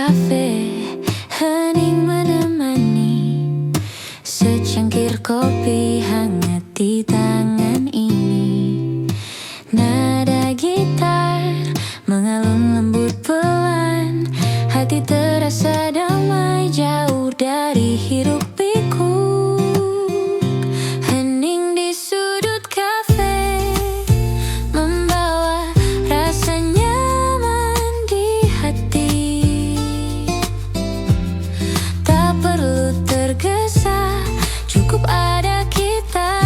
kafe, hening menemani secangkir kopi hangat di tangan ini. Nada gitar mengalun lembut pelan, hati terasa damai jauh dari hiruk pikuk. Hening di sudut kafe membawa rasa nyaman di hati. Tak perlu tergesa, cukup ada kita.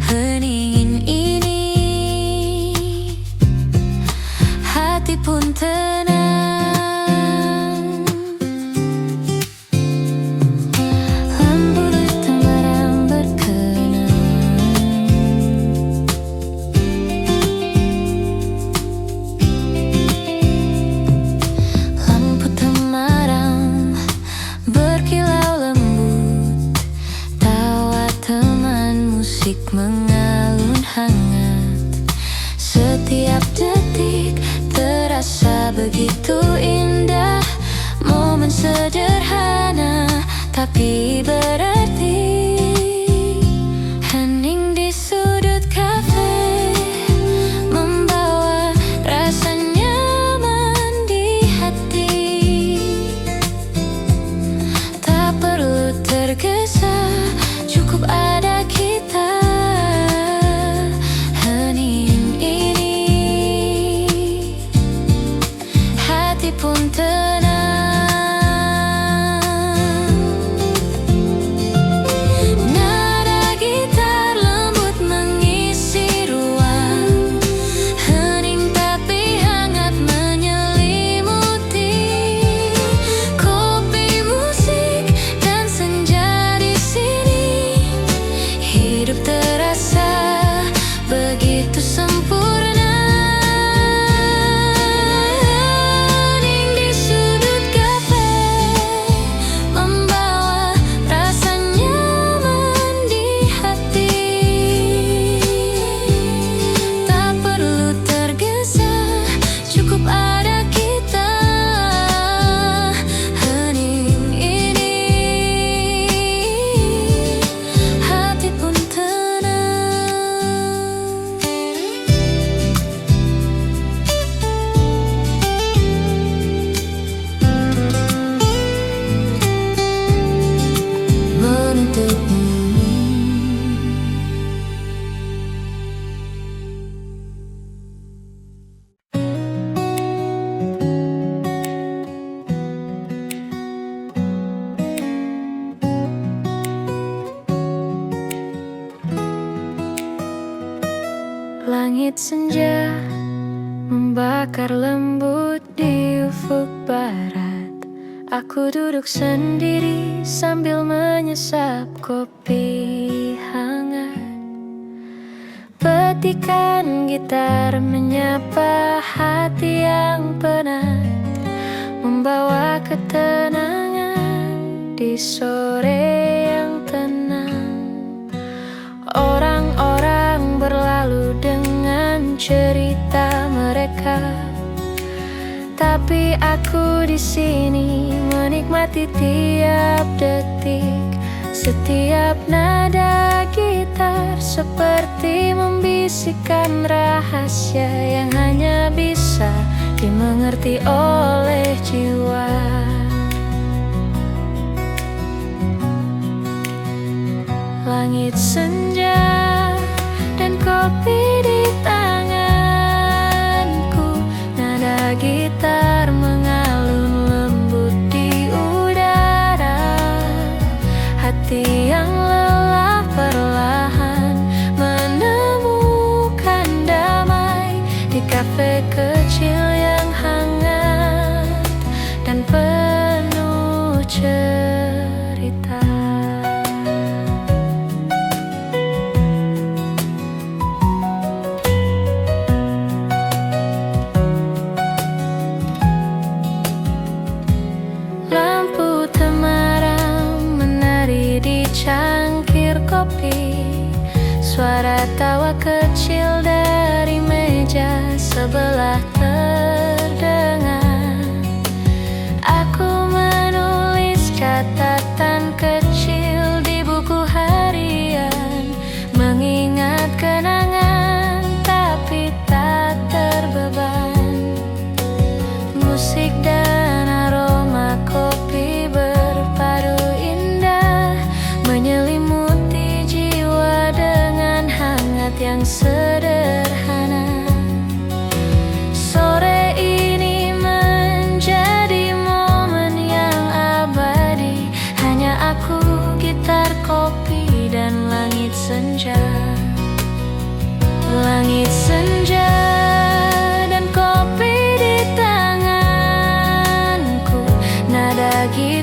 Heningin ini, hati pun tenang. Lampu temaram berkenang, lampu temaram berkilau lembut, tawa teman musik mengalun hangat. Setiap detik terasa begitu indah, momen sederhana tapi berarti. Hening di sudut kafe membawa rasa nyaman di hati. Tak perlu tergesa, cukup ada kita. Hening ini, hati pun tenang. Nada gitar lembut mengisi ruang, hening tapi hangat menyelimuti. Kopi, musik, dan senja di sini, hidup terasa begitu sempurna. Hening di sudut kafe membawa rasa nyaman di hati. Tak perlu tergesa, cukup ada kita. Hening ini, hati pun tenang. Menuntutmu. Langit senja membakar lembut di ufuk barat. Aku duduk sendiri sambil menyesap kopi hangat. Petikan gitar menyapa hati yang penat, membawa ketenangan di sore yang tenang. Orang-orang berlalu dengan cerita mereka, tapi aku di sini menikmati tiap detik. Setiap nada gitar seperti membisikkan rahasia yang hanya bisa dimengerti oleh jiwa. Langit senja dan kopi di tanganku, nada gitar mengalun lembut di udara. Hati yang lelah perlahan menemukan damai di kafe kecil yang hangat dan penuh cerita. Lampu temaram menari di cangkir kopi, suara tawa kecil dari meja sebelah terdengar.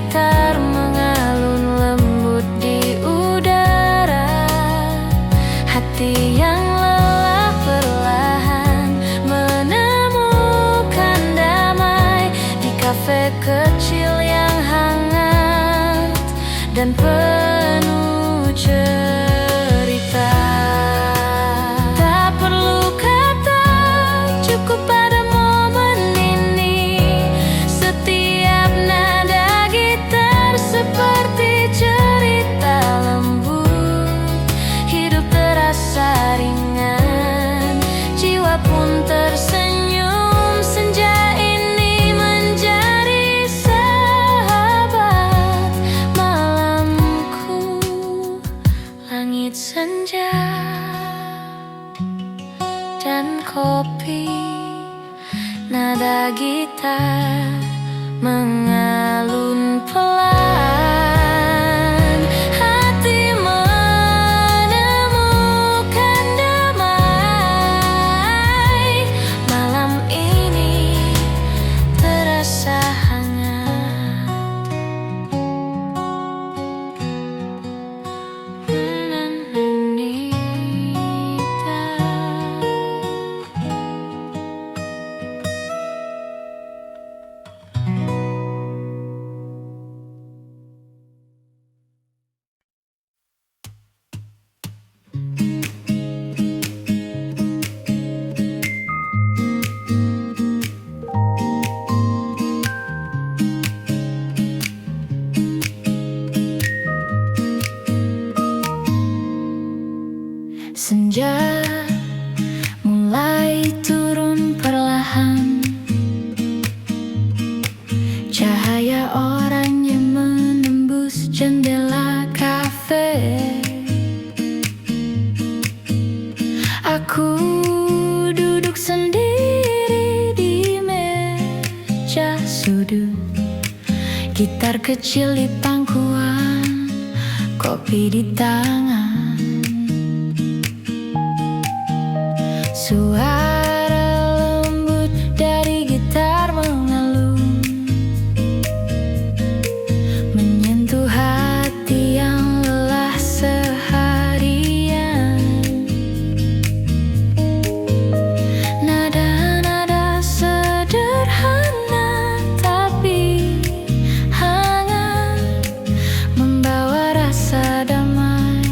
gitar mengalun lembut di udara. Hati yang lelah perlahan menemukan damai di kafe kecil yang hangat dan penuh cerita. Tak perlu kata, cukup pada momen ini. Setiap nada gitar seperti cerita lembut. Hidup terasa ringan, jiwa pun tersenyum. Senja ini menjadi sahabat malamku. Langit senja dan kopi, nada gitar mengalun pelan. Hati menemukan damai. Malam ini terasa hangat. Senja mulai turun perlahan. Cahaya oranye menembus jendela kafe. Aku duduk sendiri di meja sudut. Gitar kecil di pangkuan, kopi di tangan. Suara lembut dari gitar mengalun, menyentuh hati yang lelah seharian. Nada-nada sederhana tapi hangat, membawa rasa damai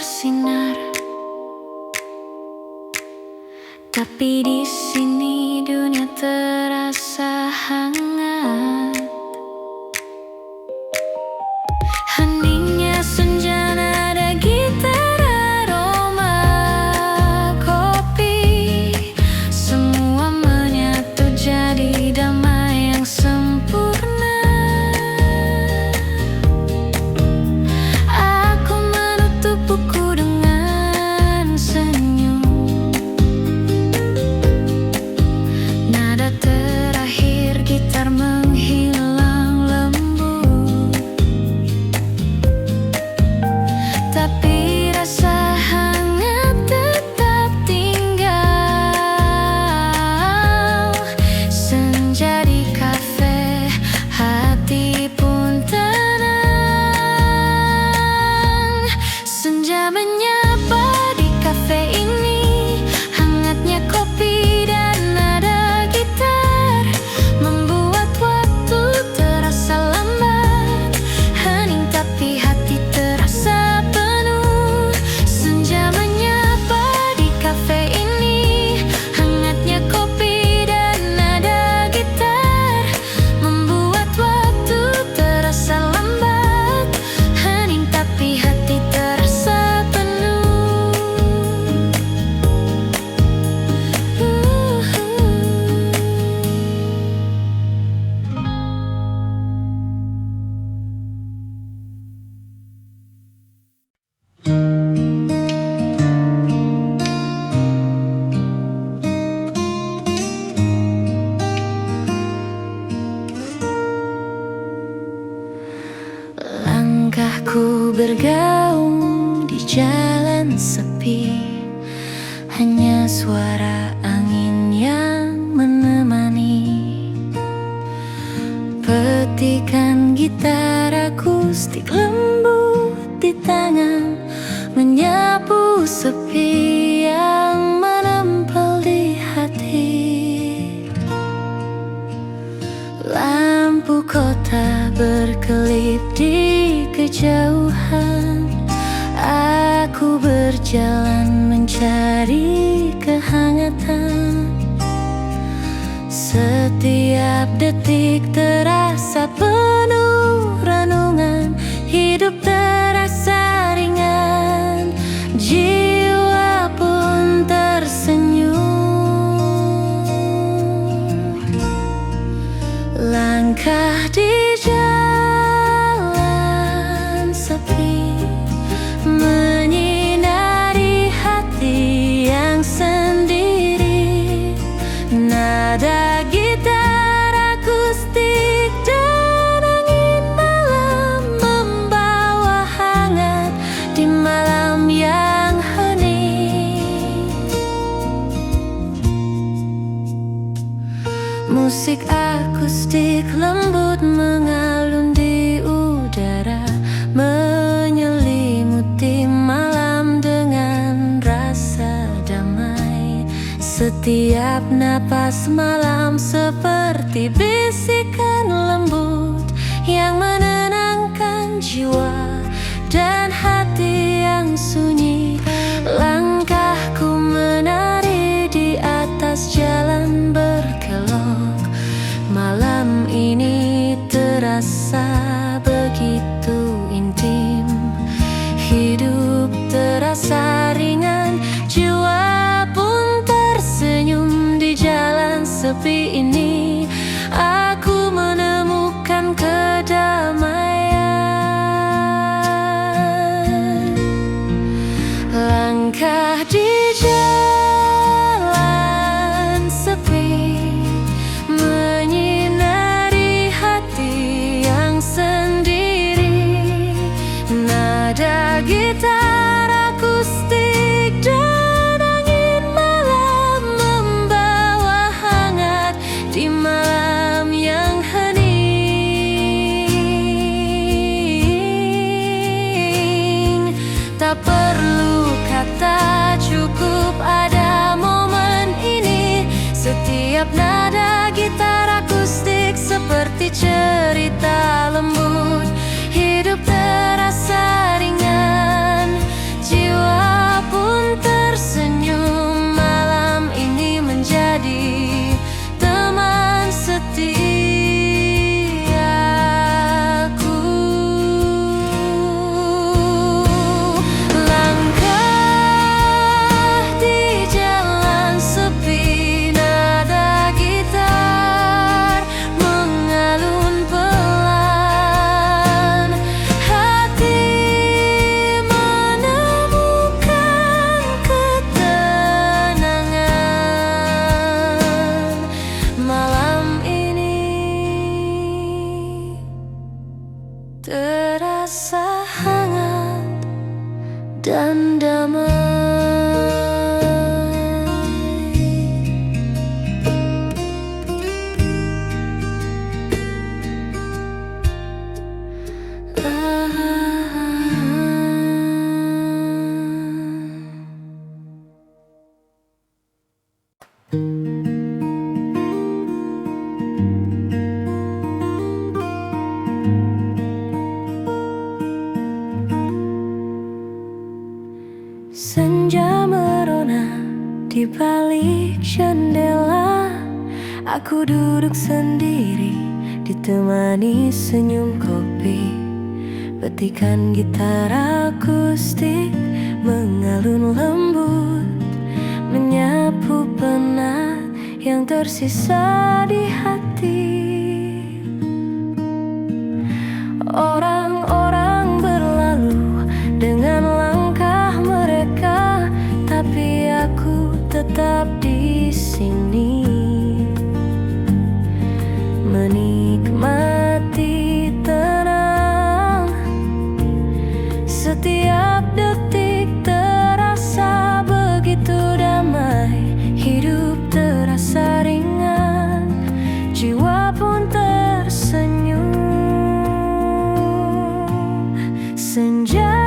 bersinar. Tapi di sini dunia terasa hangat. Heningnya senja, nada gitar, aroma kopi, semua menyatu jadi damai yang sempurna. Aku menutup buku dengan senyum. Nada terakhir gitar menghilang lembut, tapi rasa hangat tetap tinggal. Senja di kafe, hati pun tenang. Senja menyapa di kafe ini, hangatnya kopi dan nada gitar membuat waktu terasa lambat. Hening tapi hati terasa penuh. Senja menyapa di kafe ini, hangatnya kopi dan nada gitar membuat waktu terasa lambat. Hening tapi hati terasa penuh. Langkahku bergaung di jalan sepi, hanya suara angin yang menemani. Petikan gitar akustik lembut di tangan, menyapu sepi yang menempel di hati. Lampu kota berkelip di kejauhan. Aku berjalan mencari kehangatan. Setiap detik terasa penuh renungan. Hidup terasa ringan, jiwa pun tersenyum. Langkah di jalan sepi, menyinari hati yang sendiri. Nada gitar akustik dan angin malam membawa hangat di malam yang hening. Musik akustik lembut mengalun di udara, menyelimuti malam dengan rasa damai. Setiap napas malam seperti bisikan lembut yang menenangkan jiwa dan hati yang sunyi. Langkahku menari di atas jalan berkelok. Malam ini terasa begitu intim. Hidup terasa ringan, jiwa pun tersenyum. Di jalan sepi ini aku menemukan kedamaian. Langkah di jalan sepi, menyinari hati yang sendiri. Nada gitar akustik dan angin malam membawa hangat di malam yang hening. Tak perlu kata, cukup Senja merona di balik jendela, aku duduk sendiri ditemani senyum kopi. Petikan gitar akustik mengalun lembut, menyapu penat yang tersisa di hati. Orang-orang berlalu dengan langkah mereka, tapi aku tetap di sini, menikmati tenang. Setiap detik terasa begitu damai, hidup terasa ringan, jiwa pun tersenyum. Senja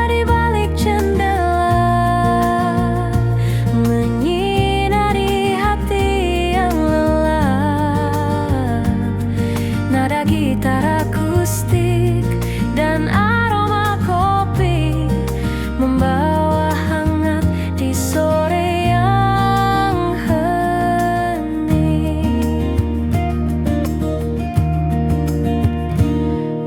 di balik jendela menyinari hati yang lelah. Nada gitar akustik dan aroma kopi membawa hangat di sore yang hening.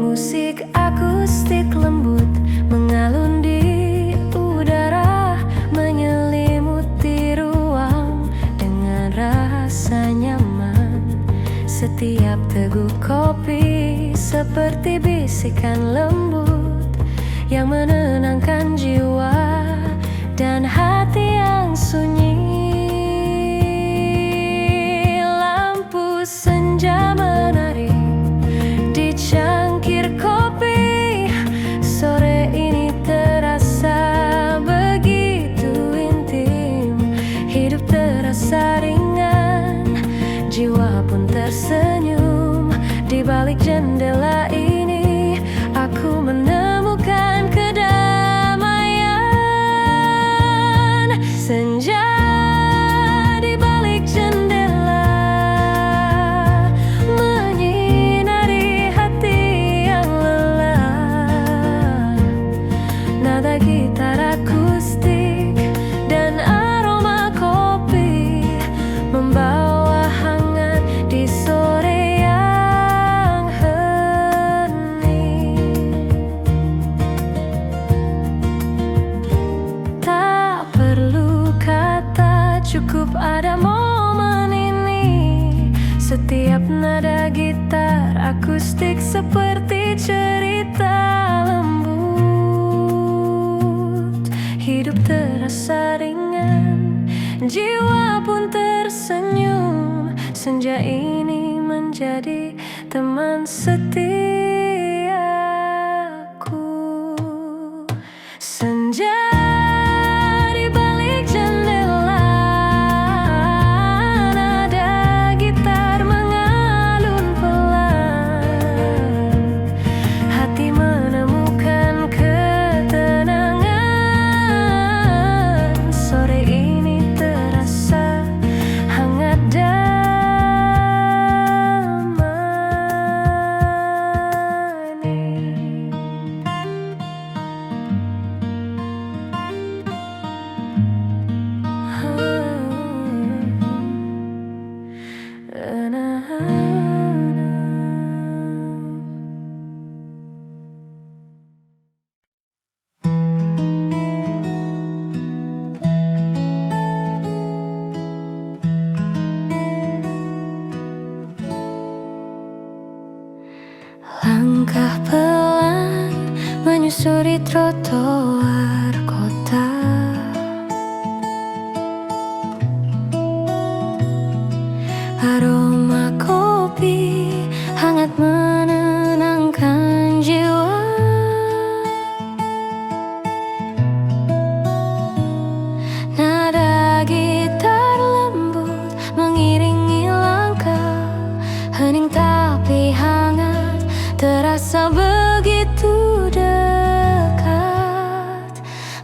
Musik akustik lembut mengalun di udara, menyelimuti ruang dengan rasa nyaman. Setiap teguk kopi seperti bisikan lembut yang menenangkan jiwa dan hati yang sunyi. Lampu senja menari di cangkir kopi, sore ini terasa begitu intim. Hidup terasa ringan, jiwa pun tersenyum. Di balik jendela ini aku menemukan kedamaian. Senja di balik jendela menyinari hati yang lelah. Nada gitar akustik dan aroma kopi membawa hangat di sore yang hening. Tak perlu kata, cukup ada momen ini. Setiap nada gitar akustik seperti cerita lembut. Hidup terasa ringan, jiwa pun tersenyum. Senja ini menjadi teman setiaku. Senja di balik jendela, nada gitar mengalun pelan. Hati menemukan ketenangan. Sore ini terasa hangat damai.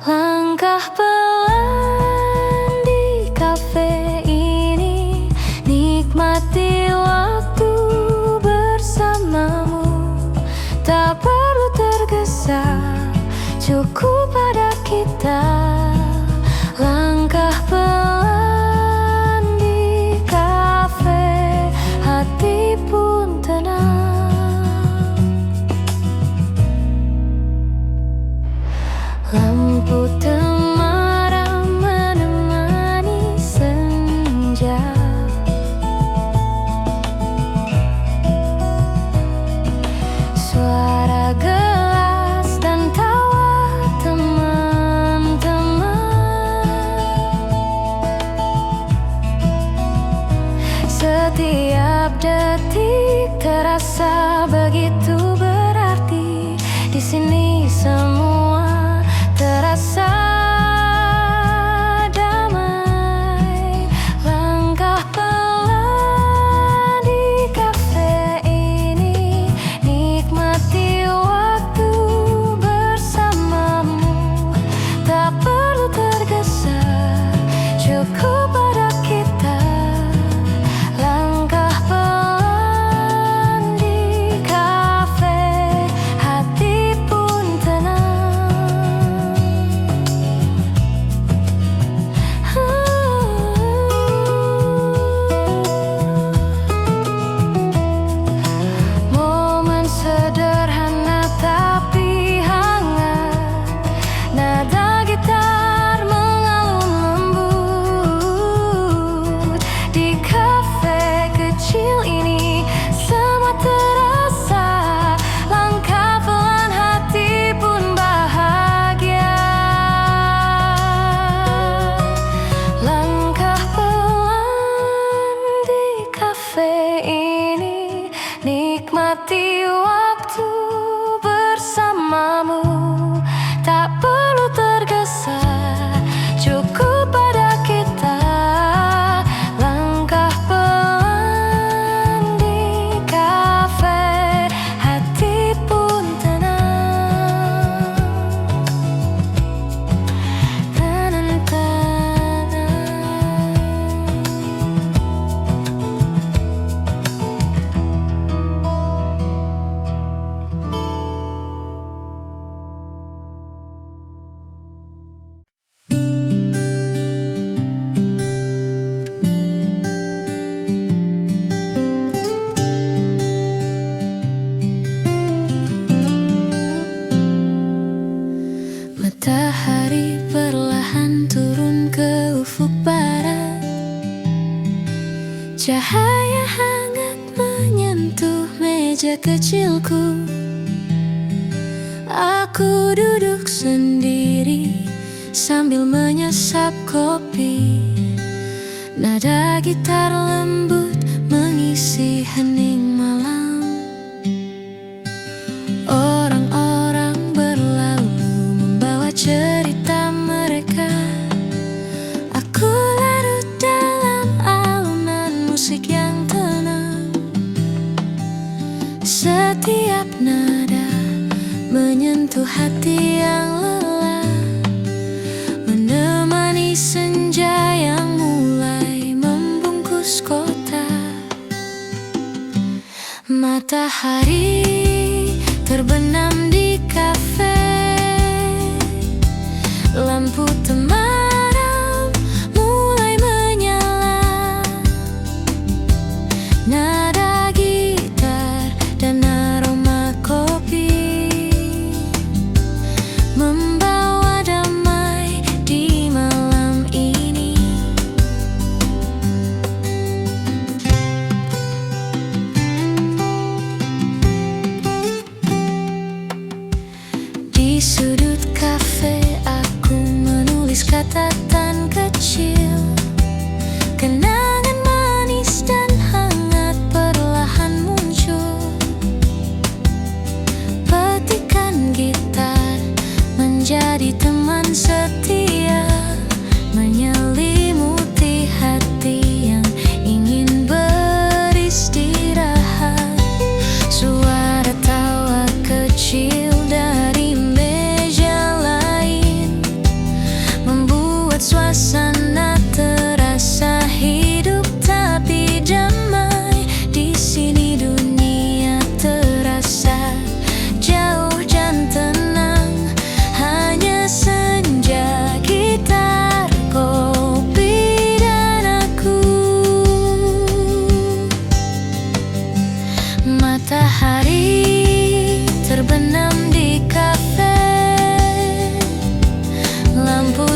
Langkah pelan di kafe ini, nikmati waktu bersamamu. Tak perlu tergesa, cukup pada kita. Langkah pelan di kafe, hati pun tenang. Lampu temaram menemani senja. Suara gelas dan tawa teman-teman. Setiap detik terasa begitu berarti. Di sini semua terasa damai. Langkah pelan di kafe ini, nikmati waktu bersamamu. Tak perlu tergesa, cukup pada kita. Langkah pelan di kafe, hati pun tenang. Momen sederhana tapi hangat, nada gitar mengalun lembut. Di kafe kecil ini semua terasa. Langkah pelan, hati pun bahagia. Langkah pelan di kafe ini, nikmati waktu bersamamu. Tak perlu tergesa, cukup pada kita. Langkah pelan di kafe, hati pun tenang. Matahari perlahan turun ke ufuk barat. Cahaya hangat menyentuh meja kecilku. Aku duduk sendiri sambil menyesap kopi. Nada gitar lembut mengisi hening malam. Orang-orang berlalu membawa cerita mereka. Aku larut dalam alunan musik yang tenang. Setiap nada menyentuh hati yang lelah, menemani senja yang mulai membungkus kota. Matahari terbenam di kafe, lampu temaram mulai menyala. Nada gitar dan aroma kopi membawa damai di malam ini. Di sudut kafe aku menulis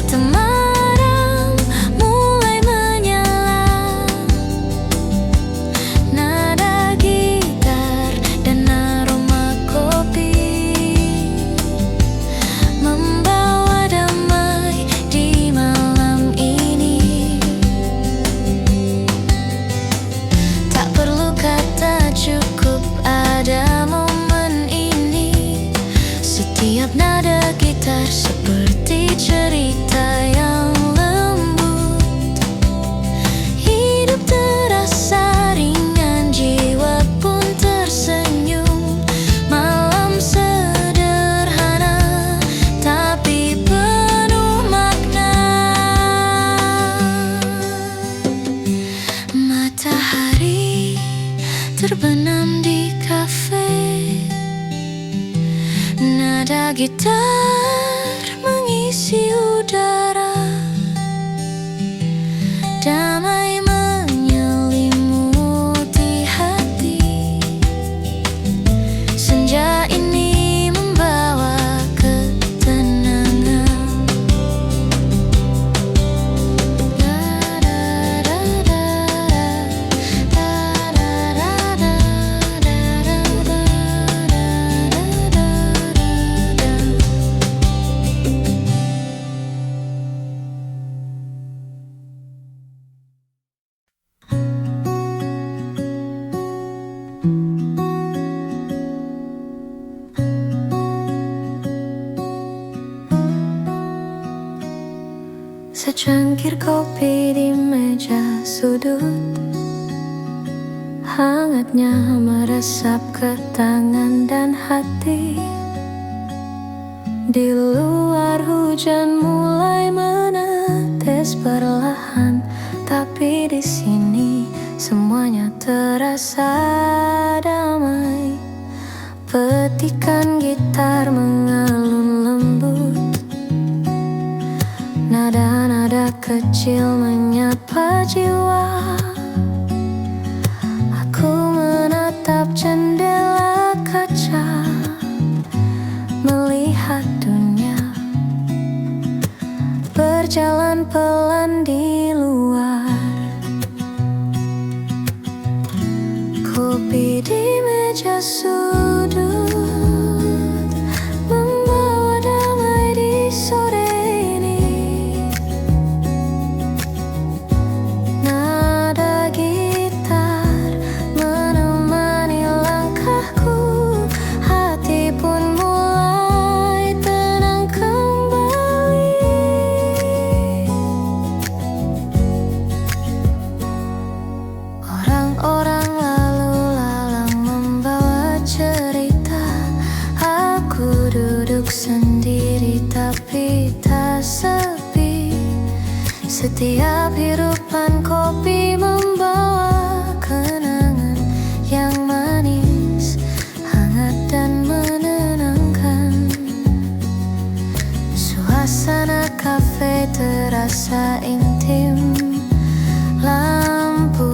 temaram mulai menyala. Nada gitar dan aroma kopi membawa damai di malam ini. Tak perlu kata, cukup ada momen ini. Setiap nada gitar seperti cerita yang lembut. Hidup terasa ringan, jiwa pun tersenyum. Malam sederhana tapi penuh makna. Matahari terbenam di kafe. Nada gitar mengisi udara. Damai menyelimuti hati. Senja ini membawa ketenangan. Secangkir kopi di meja sudut, hangatnya meresap ke tangan dan hati. Di luar hujan mulai menetes perlahan, tapi di sini semuanya terasa damai. Petikan gitar mengalun lembut. Nada-nada kecil menyapa jiwa. Aku menatap jendela kaca, melihat dunia berjalan pelan di luar. Kopi di meja sudut membawa damai di sore. Orang lalu lalang membawa cerita. Aku duduk sendiri tapi tak sepi. Setiap hirupan kopi membawa kenangan yang manis, hangat dan menenangkan. Suasana kafe terasa intim. Lampu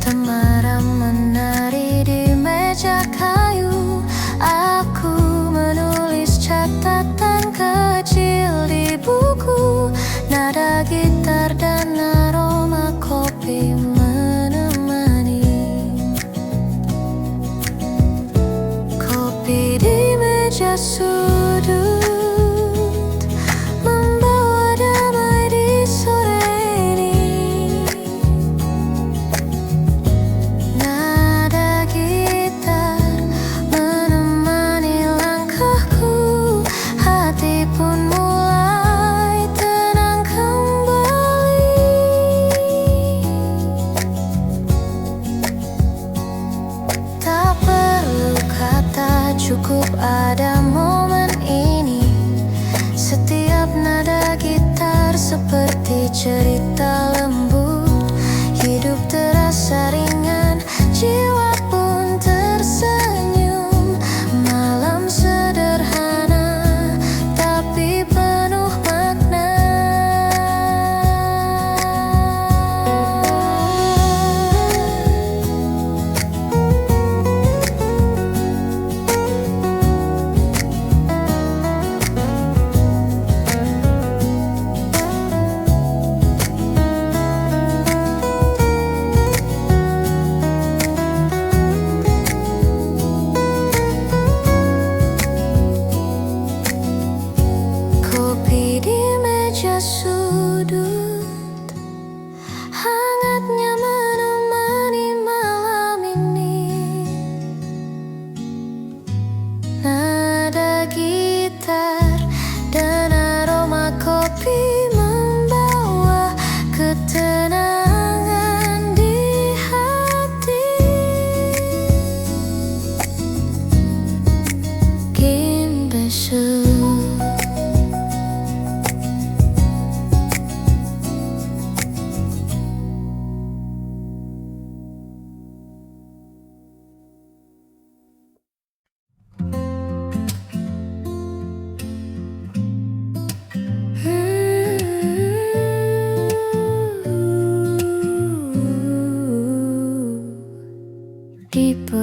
temaram menari di meja kayu. Aku menulis catatan kecil di buku. Nada gitar dan aroma kopi menemani. Kopi di meja sudut membawa damai di sore ini. Nada gitar menemani langkahku. Hati pun mulai tenang kembali. Tak perlu kata, cukup ada momen ini. Setiap nada gitar seperti cerita lembut. Hidup terasa ringan, jiwa pun tersenyum. Malam sederhana tapi penuh makna.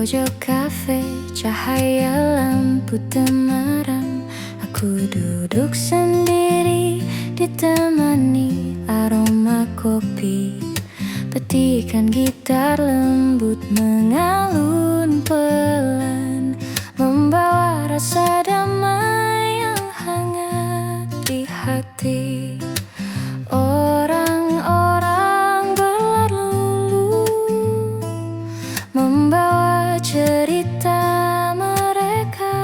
pojok kafe, cahaya lampu temaram. Aku duduk sendiri, ditemani aroma kopi. Petikan gitar lembut mengalun pelan, membawa rasa damai yang hangat di hati. Orang-orang berlalu, membawa cerita mereka,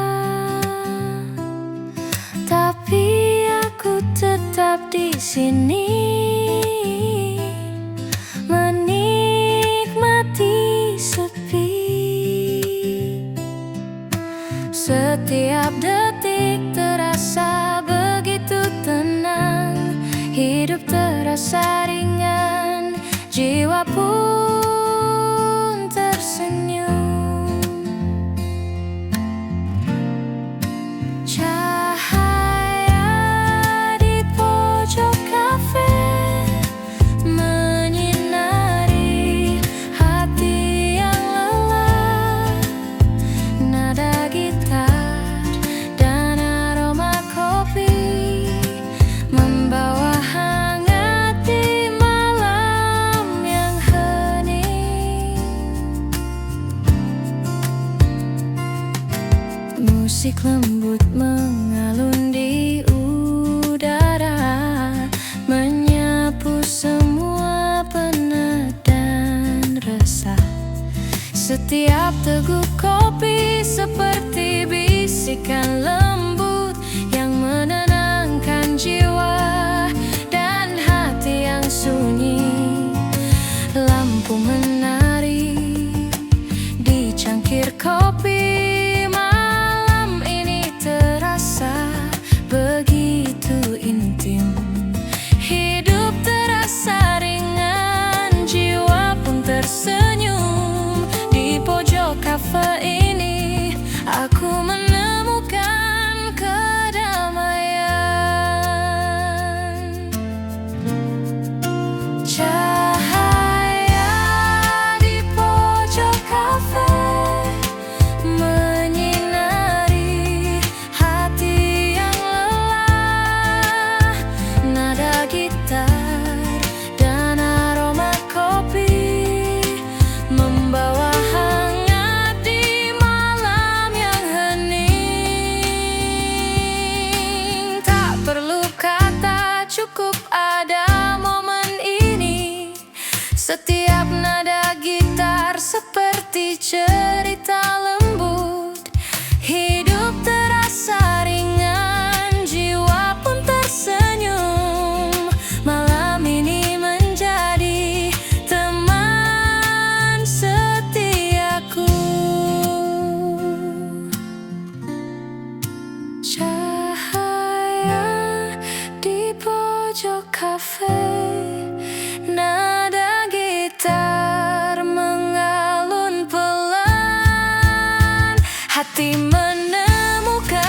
tapi aku tetap di sini, menikmati sepi. Setiap detik terasa begitu tenang, hidup terasa ringan, jiwa pun tersenyum. Cahaya di pojok kafe menyinari hati yang lelah. Nada gitar dan aroma kopi membawa hangat di malam yang hening. Musik lembut mengalun di udara, menyapu semua penat dan resah. Setiap teguk kopi seperti bisikan lembut yang menenangkan jiwa dan hati yang sunyi. Lampu menari di cangkir kopi, malam ini terasa begitu intim. Hidup terasa ringan, jiwa pun tersenyum. Di pojok kafe ini aku menemukan kedamaian. Cahaya di pojok kafe menyinari hati yang lelah. Nada gitar dan aroma kopi membawa hangat di malam yang hening. Tak perlu kata, cukup ada momen ini. Setiap nada gitar seperti cerita lembut. Hidup terasa ringan, jiwa pun tersenyum. Malam ini menjadi teman setiaku. Cahaya di pojok kafe, nada gitar mengalun pelan, hati menemukan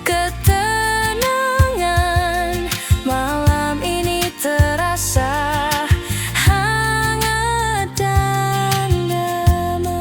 ketenangan. Malam ini terasa hangat dan damai.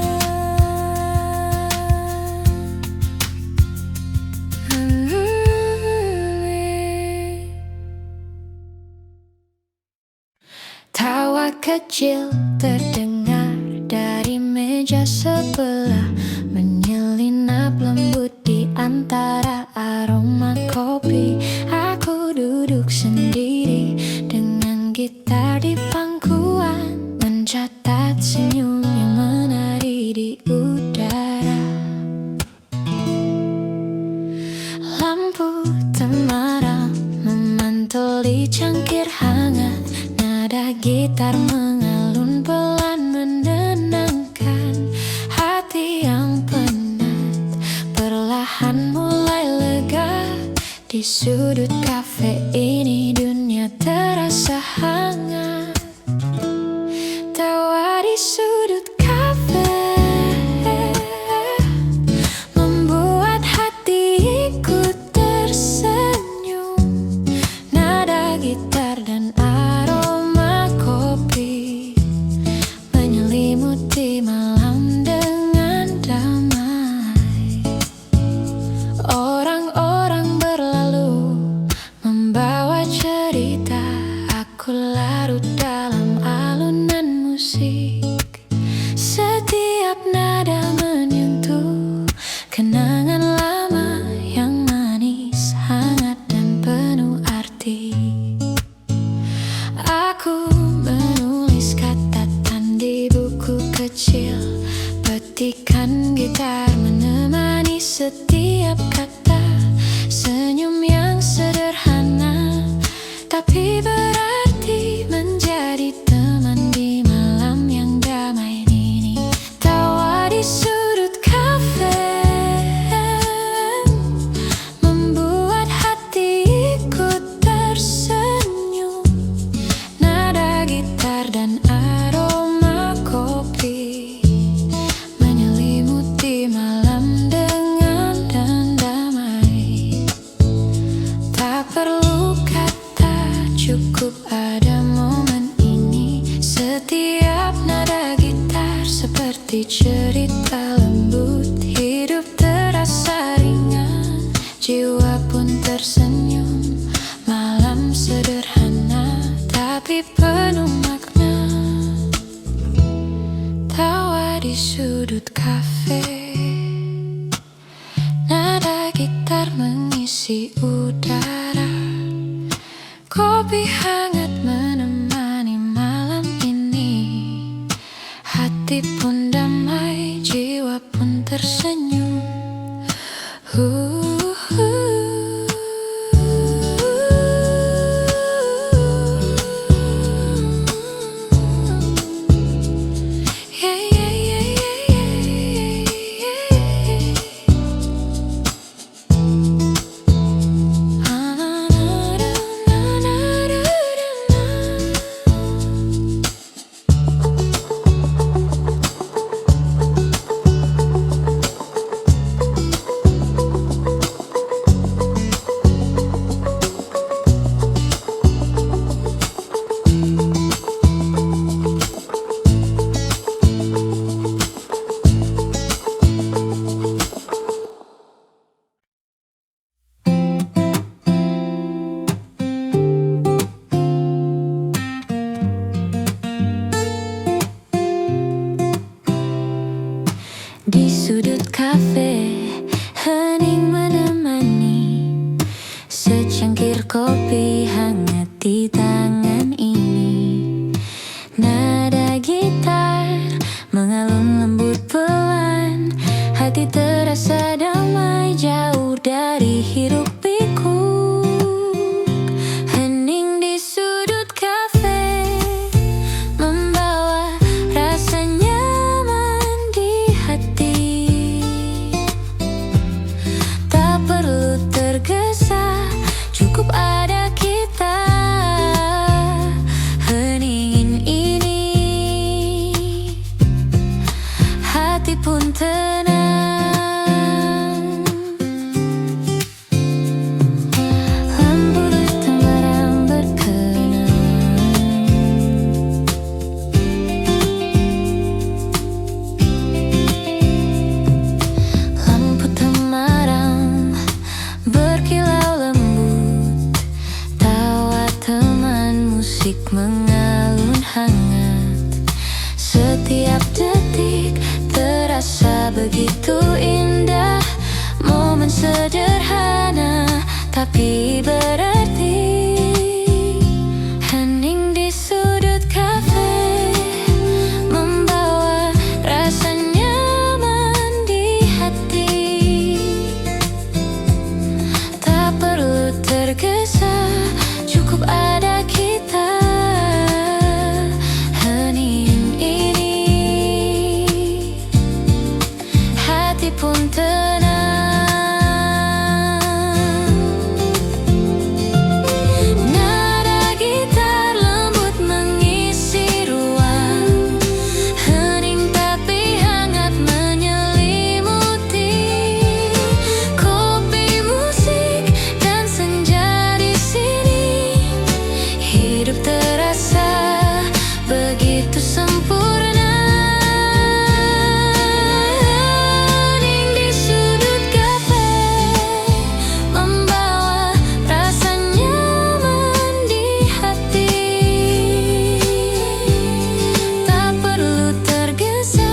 Tawa kecil terdengar dari meja sebelah, menyelinap lembut di antara aroma kopi. Aku duduk sendiri dengan gitar di pangkuan, mencatat senyum yang menari di udara. Lampu temaram memantul di cangkir hangat, nada gitar mengalun pelan menenangkan hati yang penat. Perlahan mulai lega, di sudut kafe ini dunia terasa hangat. Tawa di sudut kafe membuat hatiku tersenyum. Nada gitar dan aroma kopi menyelimuti malam gitar menemani setiap kata, senyum yang sederhana tapi berarti menjadi teman di malam yang damai ini. Tawa di sudut kafe membuat hati ikut tersenyum. Nada gitar dan aroma kopi menyelimuti malam dengan dan damai. Tak perlu kata, cukup ada momen ini. Setiap nada gitar seperti cerita lembut, hidup terasa ringan, jiwa pun tersenyum. Malam sederhana tapi penuh makna. Tawa di sudut kafe, nada gitar mengisi udara, kopi hangat menemani malam ini. Hati pun damai, jiwa pun tersenyum. Yeah, yeah, yeah, yeah, yeah, yeah. Di sudut kafe, hening menemani, secangkir kopi hangat di tangan ini. Nada gitar mengalun lembut pelan, hati terasa damai jauh dari hiruk pikuk. Hening di sudut kafe membawa rasa nyaman di hati. Tak perlu tergesa, cukup ada kita. Heningin ini, hati pun tenang. Lampu hitam barang berkenang, lampu temaram berkilau lembut, tawa teman musik mengalun hangat. Setiap detik terasa begitu indah, momen sederhana tapi berarti. Hening di sudut kafe membawa rasa nyaman di hati. Tak perlu tergesa, cukup ada kita. Hening ini, hati pun tenang. Nada gitar lembut mengisi ruang, hening tapi hangat menyelimuti. Kopi, musik, dan senja di sini, hidup terasa begitu sempurna. Hening di sudut kafe membawa rasa nyaman di hati. Tak perlu tergesa,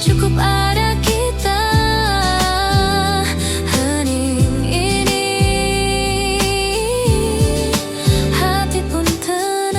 cukup ada kita. Hening ini, hati pun tenang.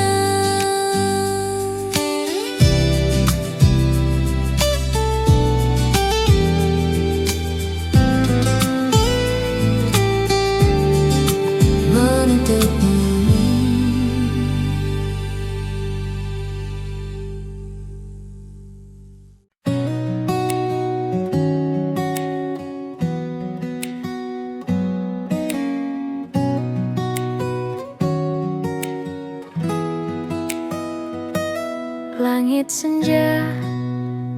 Langit senja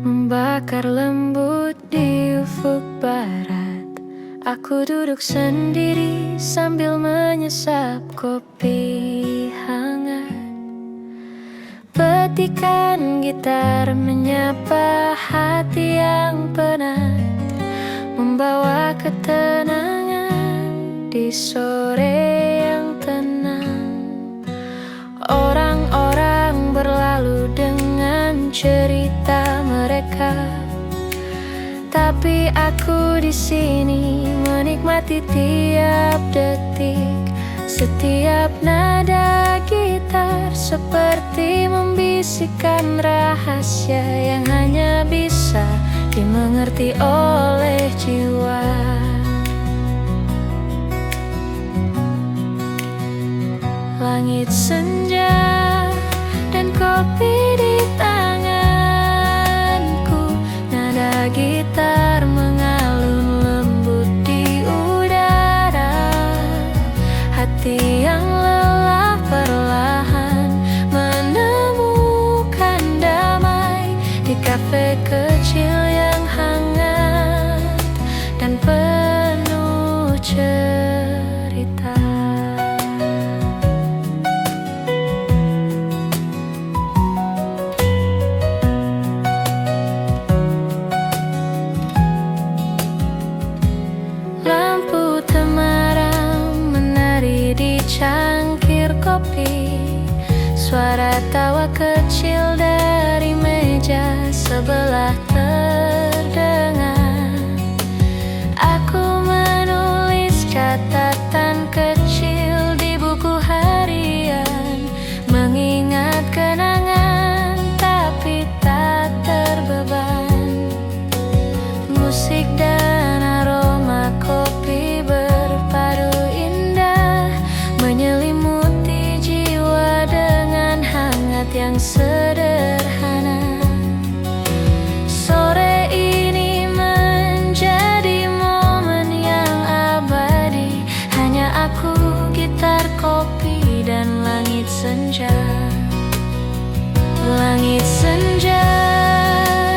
membakar lembut di ufuk barat. Aku duduk sendiri sambil menyesap kopi hangat. Petikan gitar menyapa hati yang penat, membawa ketenangan di sore yang tenang. Orang-orang berlalu dengan cerita mereka, tapi aku di sini menikmati tiap detik. Setiap nada gitar seperti membisikkan rahasia yang hanya bisa dimengerti oleh jiwa. Langit senja dan kopi di tanganku, nada gitar mengalun lembut di udara. Hati yang lelah perlahan menemukan damai di kafe kecil yang hangat dan penuh cerita. Lampu temaram menari di cangkir kopi. Suara tawa kecil dari meja sebelah terdengar. Aku menulis catatan kecil di buku harian, mengingat kenangan tapi tak terbeban. Musik dan aroma kopi berpadu indah, menyelimuti jiwa dengan hangat yang sederhana. Sore ini menjadi momen yang abadi, hanya aku, gitar, kopi, dan langit senja. Langit senja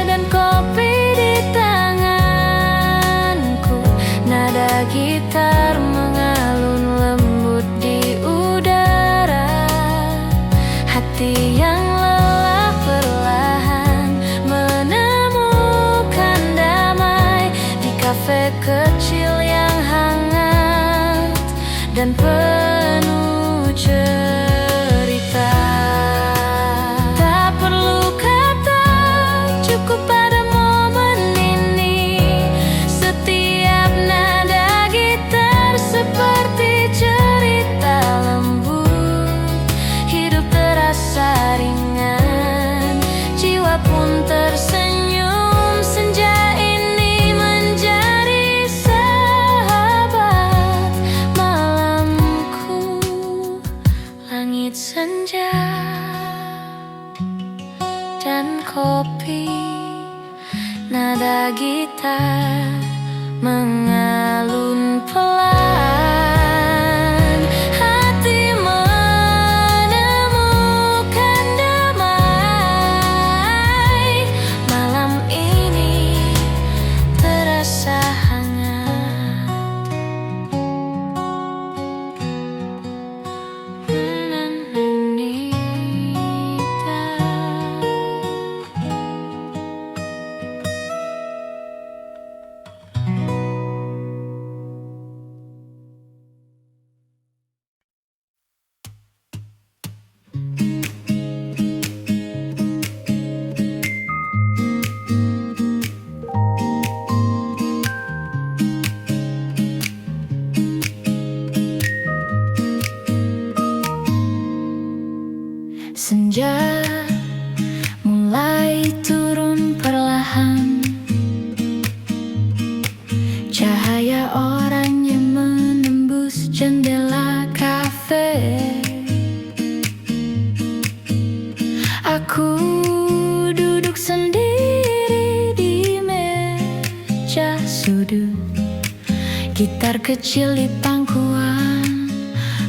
dan kopi di tanganku, nada gitar mengalun lembut di udara. Hati yang lelah perlahan menemukan damai di kafe kecil yang hangat dan penuh cerita. Tak perlu kata, cukup pada momen ini. Setiap nada gitar seperti cerita lembut. Hidup terasa ringan, jiwa pun tersenyum. Senja ini menjadi sahabat malamku. Langit senja dan kopi, nada gitar mengalun pelan. Hati menemukan damai. Malam ini terasa hangat. Senja mulai turun perlahan. Cahaya oranye menembus jendela kafe. Aku duduk sendiri di meja sudut, gitar kecil di pangkuan,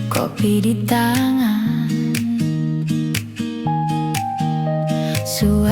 kopi di tangan. Suara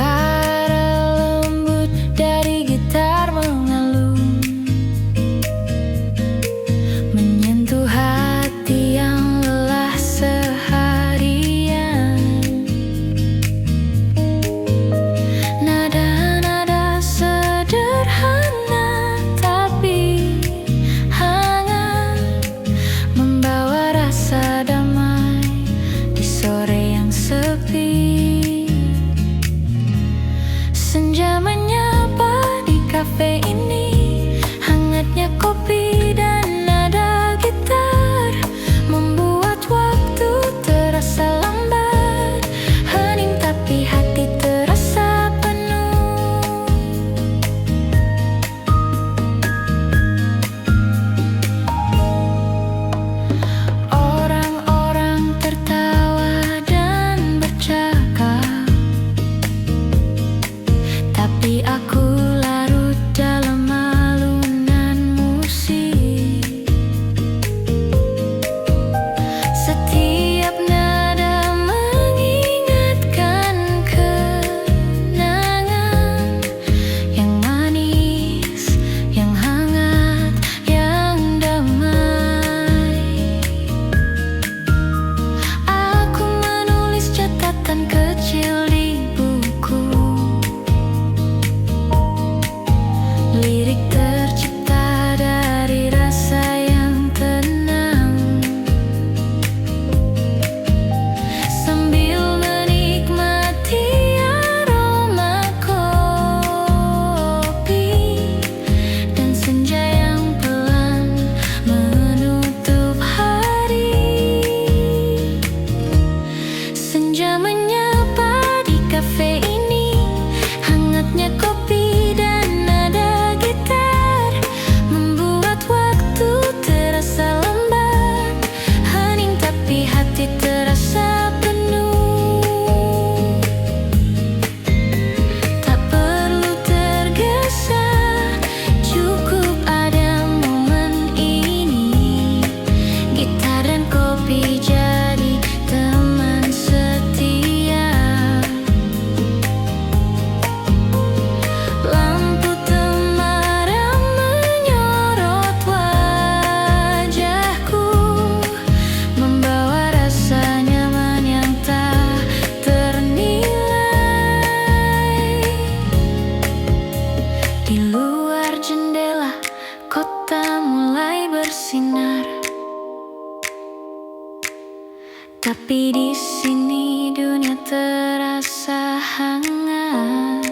di sini dunia terasa hangat.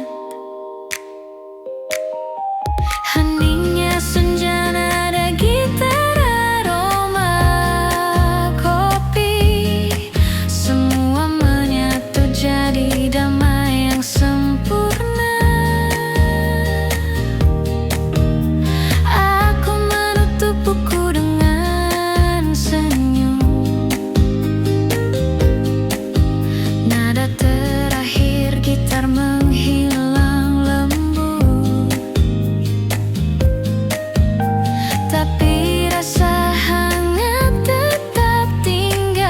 Heningnya senja, nada gitar, aroma kopi, semua menyatu jadi damai yang sempurna. Aku menutup buku dengan senyum. Nada terakhir gitar menghilang lembut, tapi rasa hangat tetap tinggal.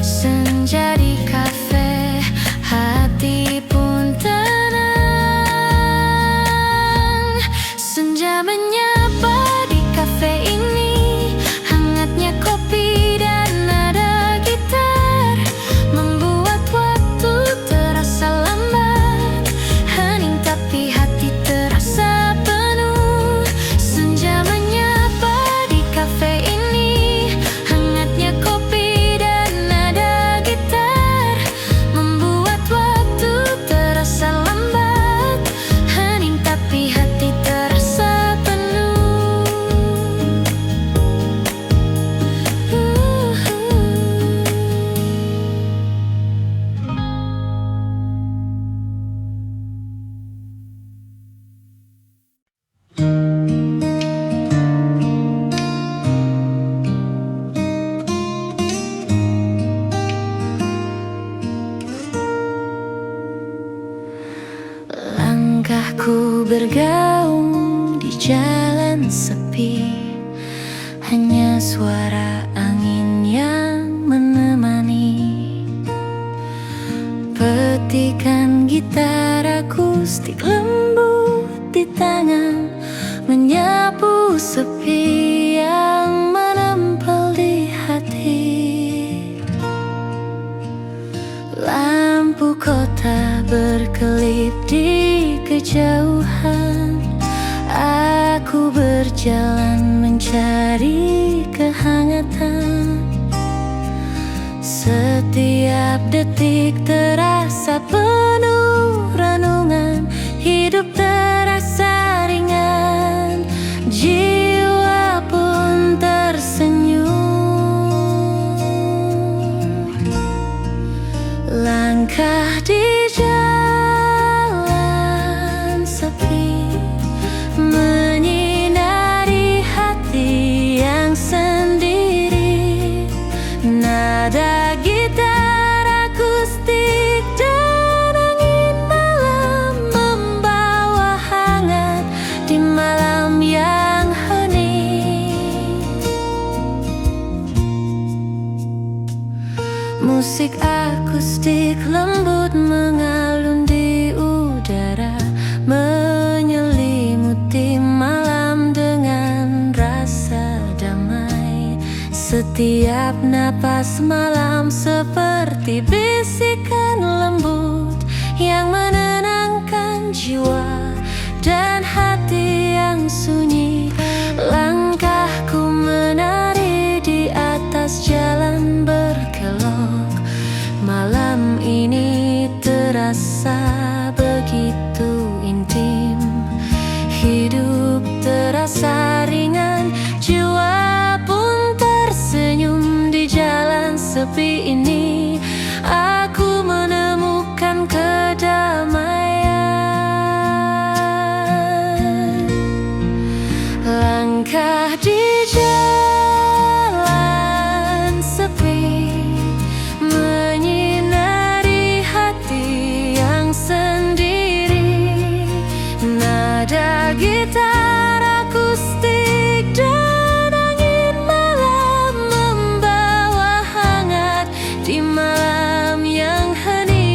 Senja di kafe, hati pun tenang. Senja menyapa di kafe ini, hangatnya kopi dan nada gitar membuat waktu terasa lambat. Hening tapi hati terasa penuh. Senja menyapa di kafe ini, hangatnya kopi dan nada gitar membuat waktu terasa lambat. Hening tapi hati terasa penuh. Langkahku bergaung di jalan sepi, hanya suara angin yang menemani. Petikan gitar akustik lembut di tangan, menyapu sepi yang menempel di hati. Lampu kota berkelip di kejauhan. Aku berjalan mencari kehangatan. Setiap detik terasa penuh renungan. Hidup terasa ringan, jiwa pun tersenyum. Langkah di jalan sepi, menyinari hati yang sendiri. Nada gitar akustik dan angin malam membawa hangat di malam yang hening. Musik akustik lembut mengalun di udara, menyelimuti malam dengan rasa damai. Setiap napas malam seperti bisikan lembut yang menenangkan jiwa dan hati yang sunyi. Langkahku menari di atas jalan berkelok. Malam ini terasa begitu intim. Hidup terasa ringan, jiwa pun tersenyum. Di jalan sepi ini aku menemukan kedamaian. Langkah di jalan sepi, menyinari hati yang sendiri. Nada gitar akustik dan angin malam membawa hangat di malam yang hening.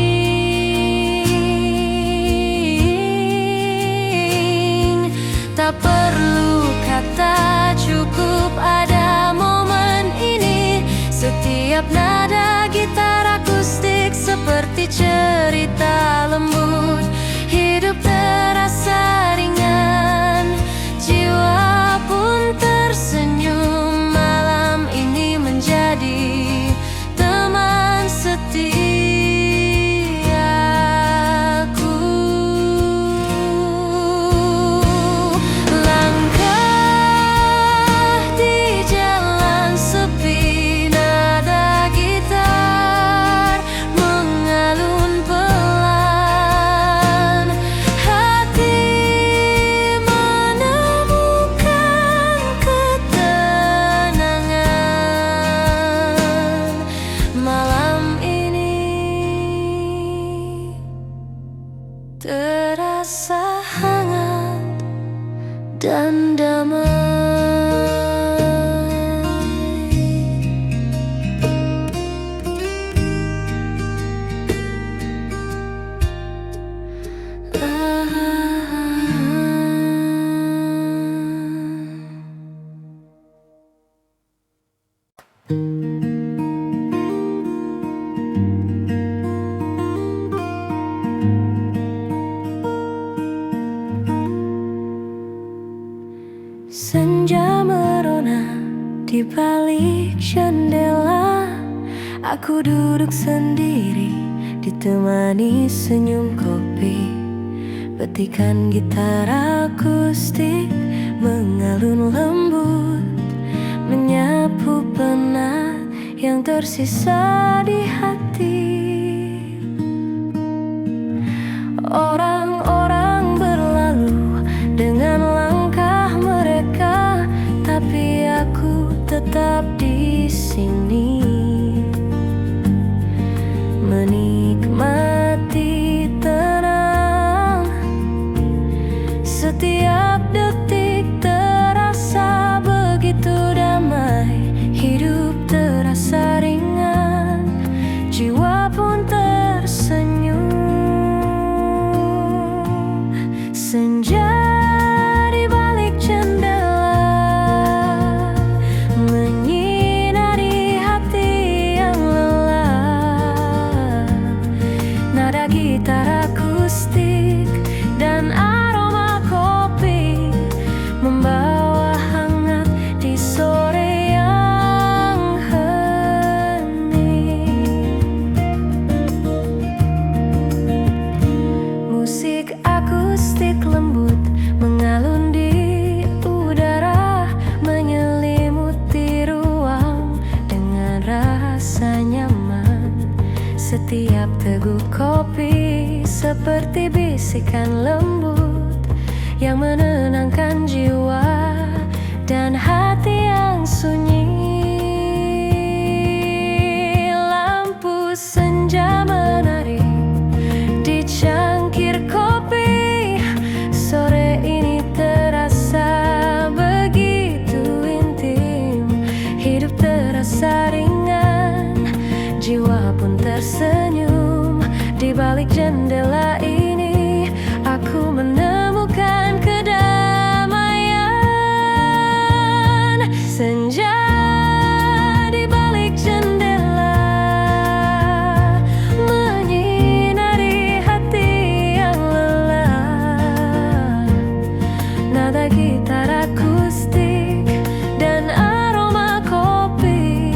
Tak perlu kata, cukup ada momen ini. Setiap nada gitar akustik seperti cerita lembut. Hidup terasa ringan, jiwa pun tersenyum. Malam ini menjadi menjadi teman setiaku. Langkah di jalan sepi, nada gitar mengalun pelan. Hati menemukan ketenangan. Malam ini terasa hangat dan damai. Senja merona di balik jendela. Aku duduk sendiri ditemani senyum kopi. Petikan gitar akustik mengalun lembut, menyapu penat yang tersisa di hati. Orang-orang berlalu dengan langkah mereka, tapi aku tetap di sini, menikmati tenang. Setiap detik terasa begitu damai, hidup terasa ringan, jiwa pun tersenyum. Senja di balik jendela menyinari hati yang lelah. Nada gitar akustik dan aroma kopi membawa hangat di sore yang hening. Musik akustik lembut mengalun di udara, menyelimuti ruang dengan rasa nyaman. Setiap teguk kopi seperti bisikan lembut yang menenangkan jiwa dan hati yang sunyi. Lampu senja menari di cangkir kopi. Sore ini terasa begitu intim, hidup terasa ringan, jiwa pun tersenyum. Di balik jendela ini aku menemukan kedamaian. Senja di balik jendela menyinari hati yang lelah. Nada gitar akustik dan aroma kopi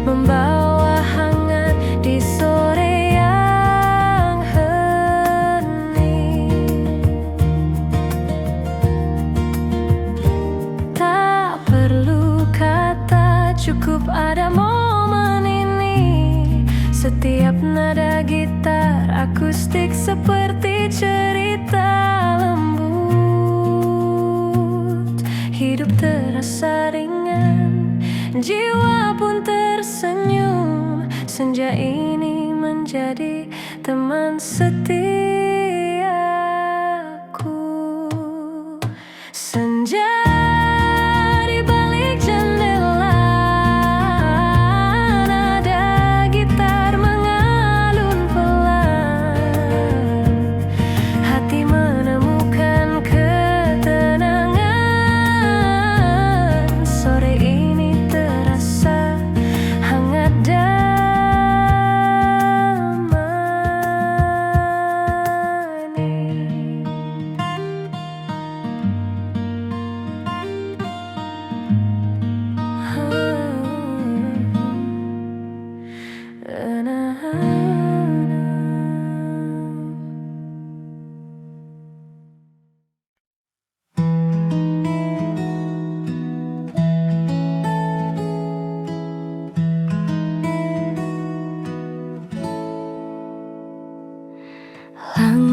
membawa hangat di sore yang hening. Tak perlu kata, cukup ada momen ini. Setiap nada gitar akustik seperti cerita lembut. Hidup terasa ringan, jiwa pun tersenyum. Senja ini menjadi teman setiaku. Senja di balik jendela, nada gitar mengalun pelan. Hati menemukan ketenangan. Sore ini terasa hangat damai.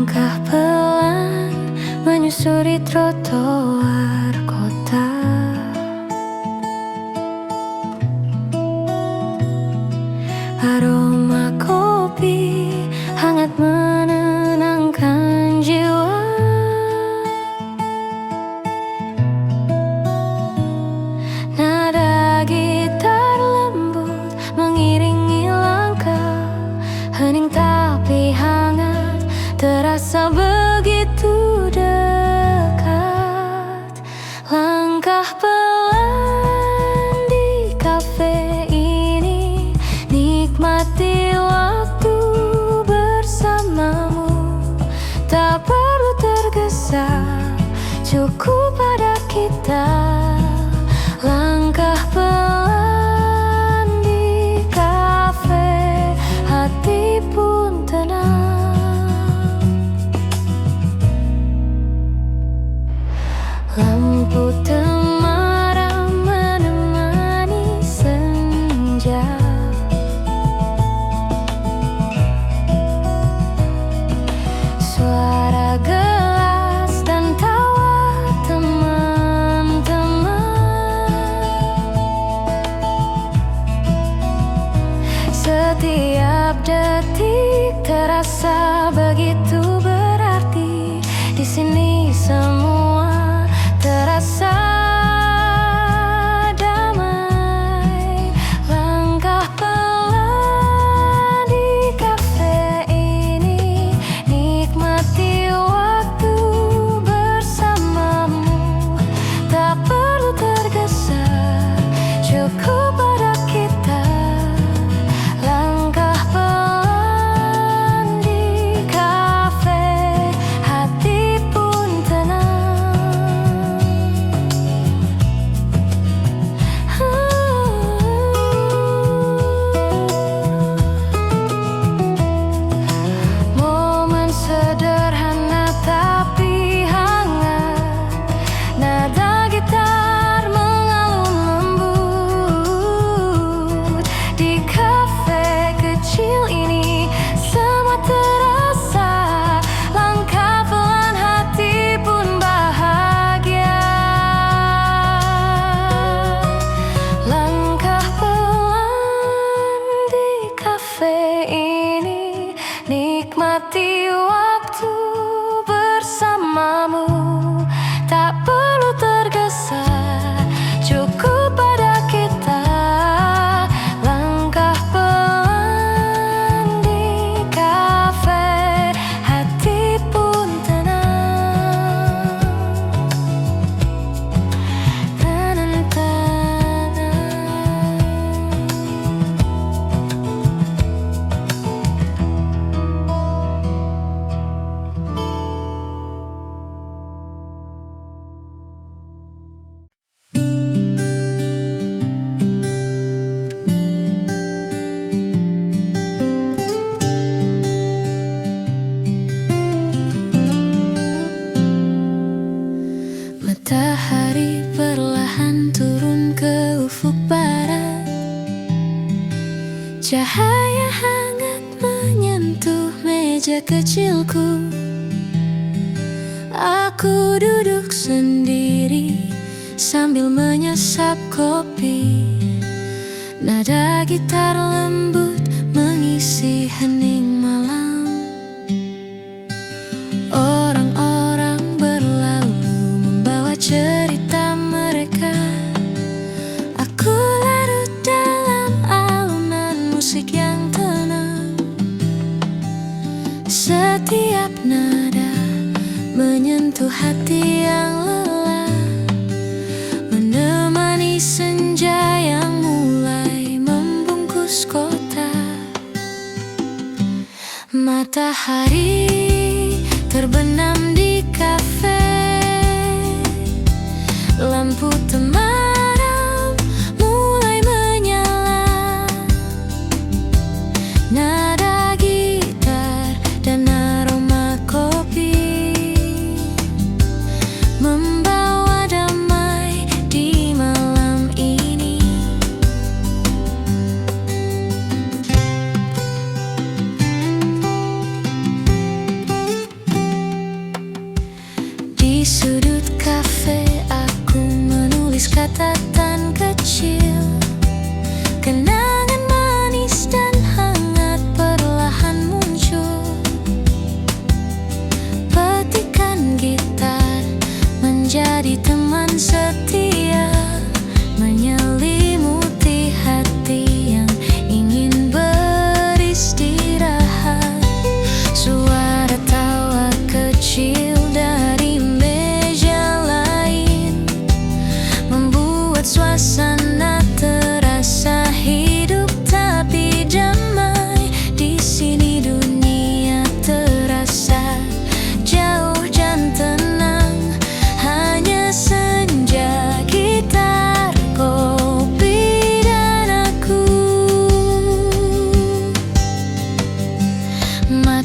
Langkah pelan menyusuri trotoar kota. Aroma kopi hangat menenangkan jiwa. Nada gitar lembut mengiringi langkah. Hening tapi hangat, terasa begitu dekat. Langkah pelan di kafe ini, nikmati waktu bersamamu. Tak perlu tergesa, cukup pada kita. Langkah pelan di kafe, hati pun tenang. Lampu temaram menemani senja. Suara gelas dan tawa teman-teman. Setiap detik terasa begitu berarti. Di sini semua terasa damai. Langkah pelan di kafe ini, nikmati waktu bersamamu. Tak perlu tergesa, cukup pada kita. Langkah pelan di kafe, hati pun tenang. Momen sederhana tapi hangat. Nada gitar mengalun lembut. Di kafe kecil ini semua terasa. Langkah pelan, hati pun bahagia. Langkah pelan di kafe ini, nikmati waktu bersamamu. Tak perlu tergesa, cukup pada kita. Langkah pelan di kafe, hati pun tenang. Matahari perlahan turun ke ufuk barat. Cahaya hangat menyentuh meja kecilku. Aku duduk sendiri sambil menyesap kopi. Nada gitar lembut mengisi hening malam. Orang-orang berlalu membawa cerita mereka. Aku larut dalam alunan musik yang tenang. Setiap nada menyentuh hati yang lelah, menemani senja yang mulai membungkus kota. Matahari terbenam di kafe. Lampu temaram mulai menyala. Nada gitar dan aroma kopi membawa damai di malam ini.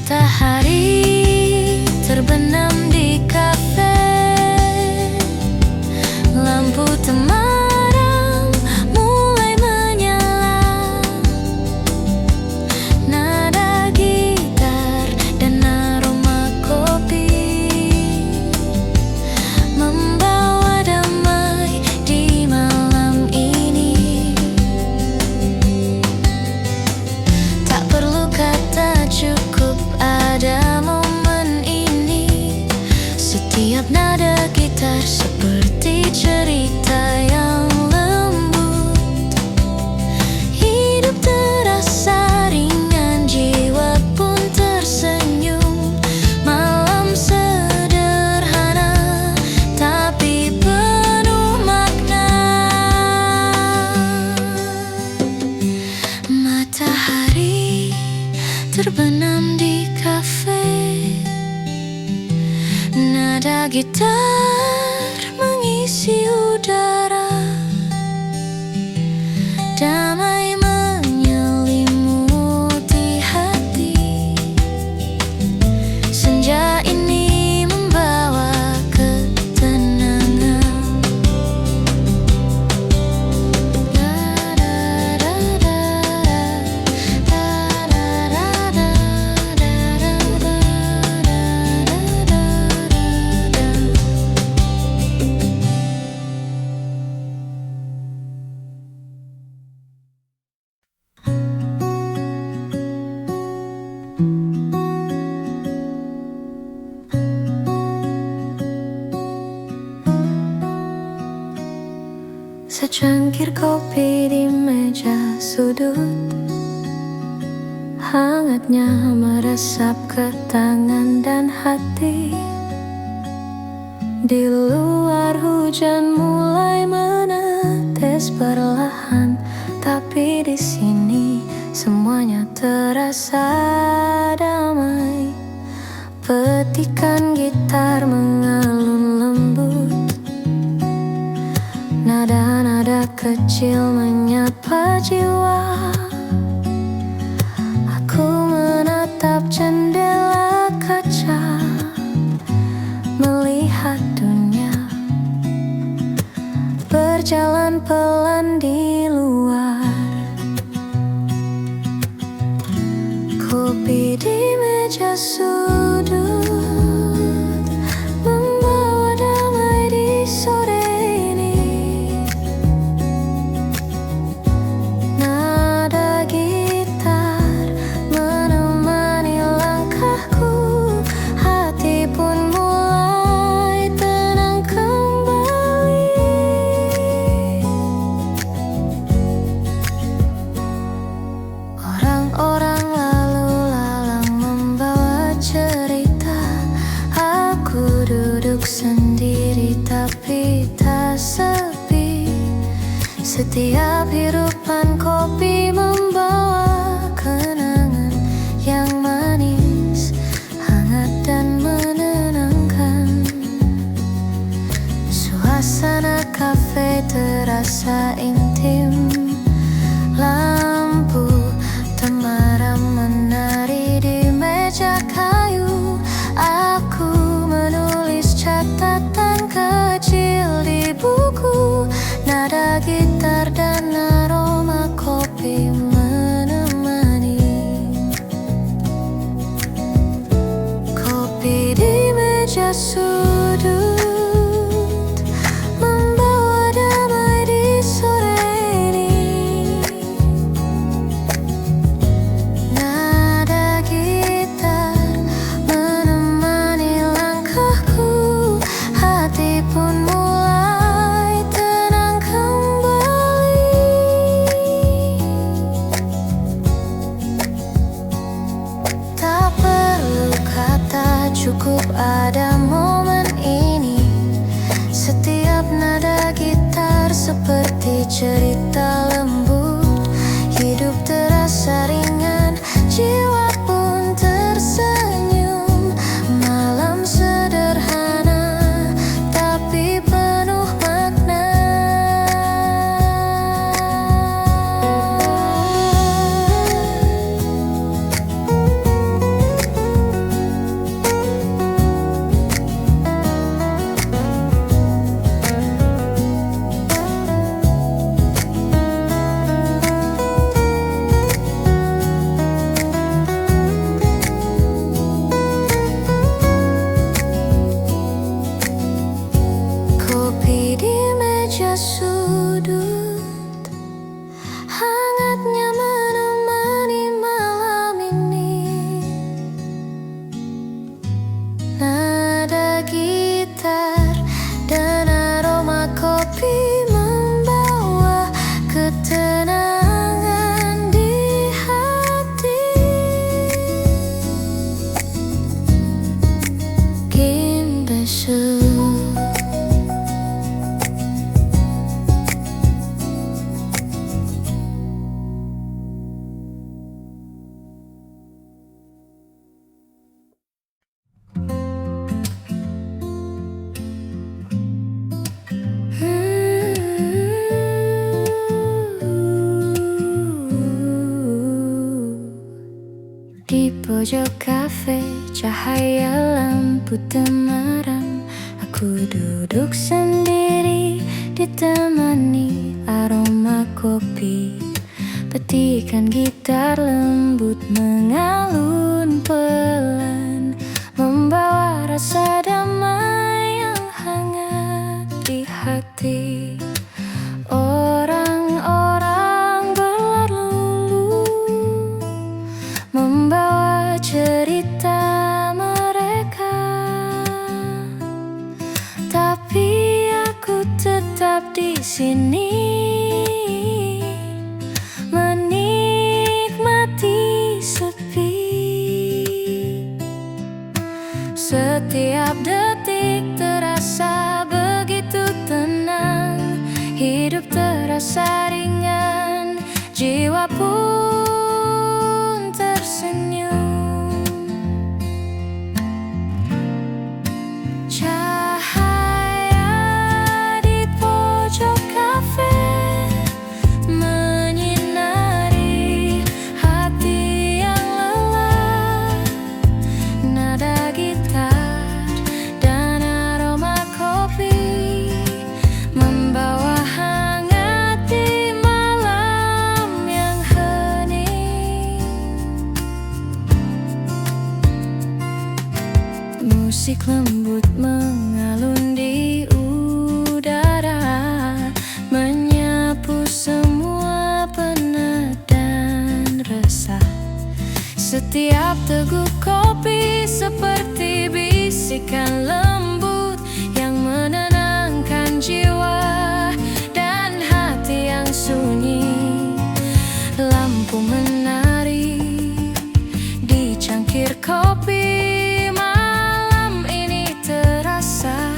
Matahari terbenam di kafe, lampu temaram mulai menyala, nada gitar dan aroma kopi membawa damai di malam ini. Tak perlu kata, cukup ada momen ini. Setiap nada gitar seperti cerita yang lembut. Hidup terasa ringan, jiwa pun tersenyum. Malam sederhana tapi penuh makna. Matahari terbenam di kafe, nada gitar mengisi udara, damai menyelimuti hati. Senja ini membawa ketenangan. Secangkir kopi di meja sudut, hangatnya meresap ke tangan dan hati. Di luar hujan mulai menetes perlahan, tapi di sini semuanya terasa damai. Petikan gitar mengalun lembut, nada-nada kecil menyapa jiwa. Aku menatap jendela kaca, melihat dunia berjalan pelan di luar. Kopi di meja sudut membawa damai di sore ini. Nada gitar menemani langkahku, hati pun mulai tenang kembali. Orang-orang lalu lalang membawa cerita. Aku duduk sendiri tapi tak sepi. Setiap hirupan kopi membawa kenangan yang manis, hangat dan menenangkan. Suasana kafe terasa intim. Lampu temaram menari di meja kayu. Aku menulis catatan kecil di buku. Nada gitar dan aroma kopi menemani. Kopi di meja sudut membawa damai di sore ini. Nada gitar menemani langkahku, hati pun mulai tenang kembali. Tak perlu kata, cukup ada momen ini. Setiap nada gitar seperti cerita lembut. Hidup terasa ringan, jiwa pun tersenyum. Malam sederhana tapi penuh makna. pojok kafe, cahaya lampu temaram. Aku duduk sendiri, ditemani aroma kopi. Petikan gitar lembut mengalun pelan, membawa rasa damai yang hangat di hati. Orang-orang berlalu, membawa cerita mereka, tapi aku tetap di sini, menikmati sepi. Setiap detik terasa begitu tenang, hidup terasa ringan, jiwa pun tersenyum. Cahaya di pojok kafe menyinari hati yang lelah. Nada gitar dan aroma kopi membawa hangat di malam yang hening. Musik lembut mengalun di udara, menyapu semua penat dan resah. Setiap teguk kopi seperti bisikan lembut yang menenangkan jiwa dan hati yang sunyi. Lampu menari di cangkir kopi, malam ini terasa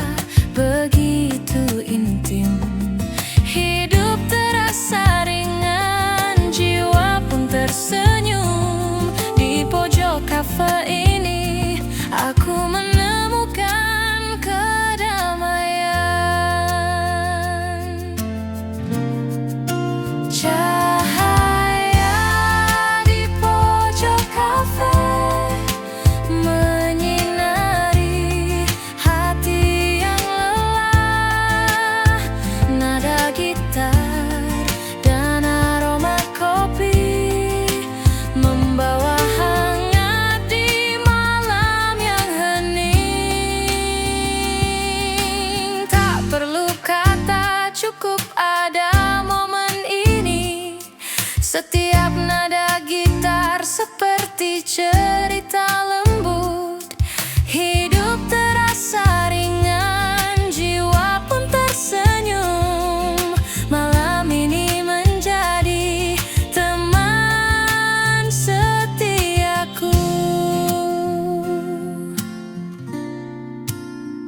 begitu intim. Hidup terasa ringan, jiwa pun tersenyum. Di pojok kafe ini aku menemukan kedamaian. Cahaya di pojok kafe menyinari hati yang lelah. Nada gitar dan aroma kopi membawa hangat di malam yang hening. Tak perlu kata, cukup ada momen ini. Setiap nada gitar seperti cerita lembut. Hidup terasa ringan, jiwa pun tersenyum. Malam ini menjadi teman setiaku.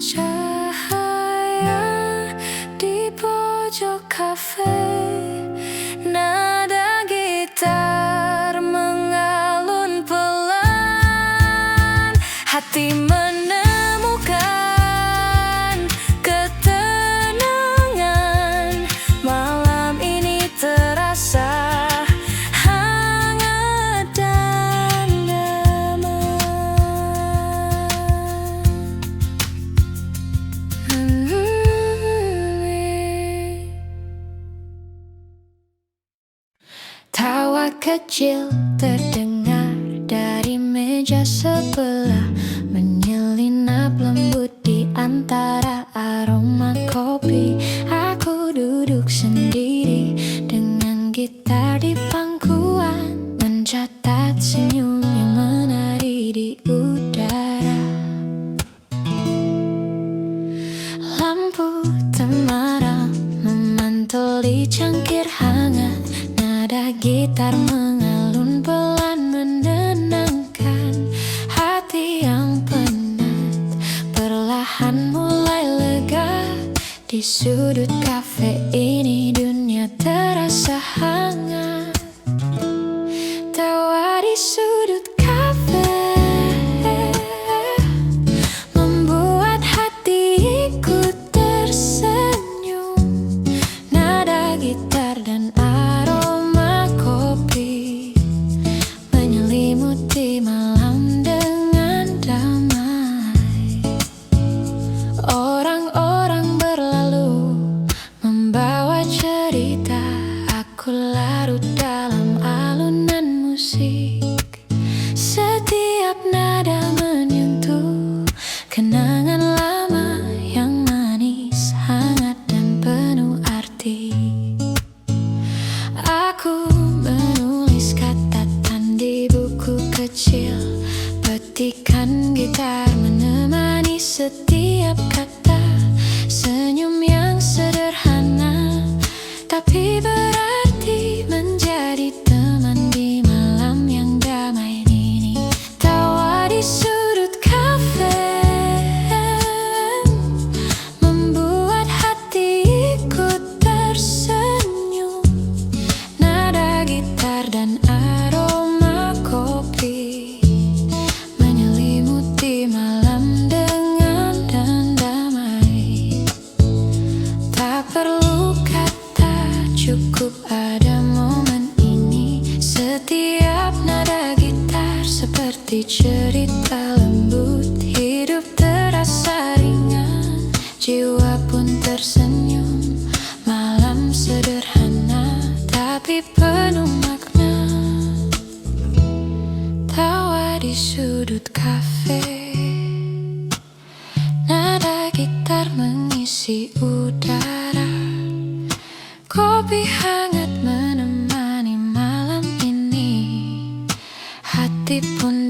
Cahaya di pojok kafe, nada gitar mengalun pelan, hati menemukan ketenangan. Malam ini terasa hangat dan damai. Tawa kecil terdengar dari meja sebelah, menyelinap lembut di antara aroma kopi. Aku duduk sendiri dengan gitar di pangkuan, mencatat senyum yang menari di udara. Lampu temaram memantul di cangkir hangat, nada gitar mengalun pelan menenangkan hati yang penat. Perlahan mulai lega, di sudut kafe ini dunia terasa hangat. Tawa di sudut kafe membuat hati ikut tersenyum. Nada gitar dan aroma kopi menyelimuti malam Detikan gitar menemani setiap kata. Senyum yang sederhana tapi berarti, menjadi teman di malam yang damai ini. Tawa di sudut kafe membuat hati ikut tersenyum. Nada gitar dan aroma kopi menyelimuti malam dengan dan damai. Tak perlu kata, cukup ada momen ini. Setiap nada gitar seperti cerita lembut. Hidup terasa ringan, jiwa pun tersenyum. Malam sederhana tapi penuh makna. Tawa di sudut kafe, nada gitar mengisi udara. Kopi hangat menemani malam ini. Hati pun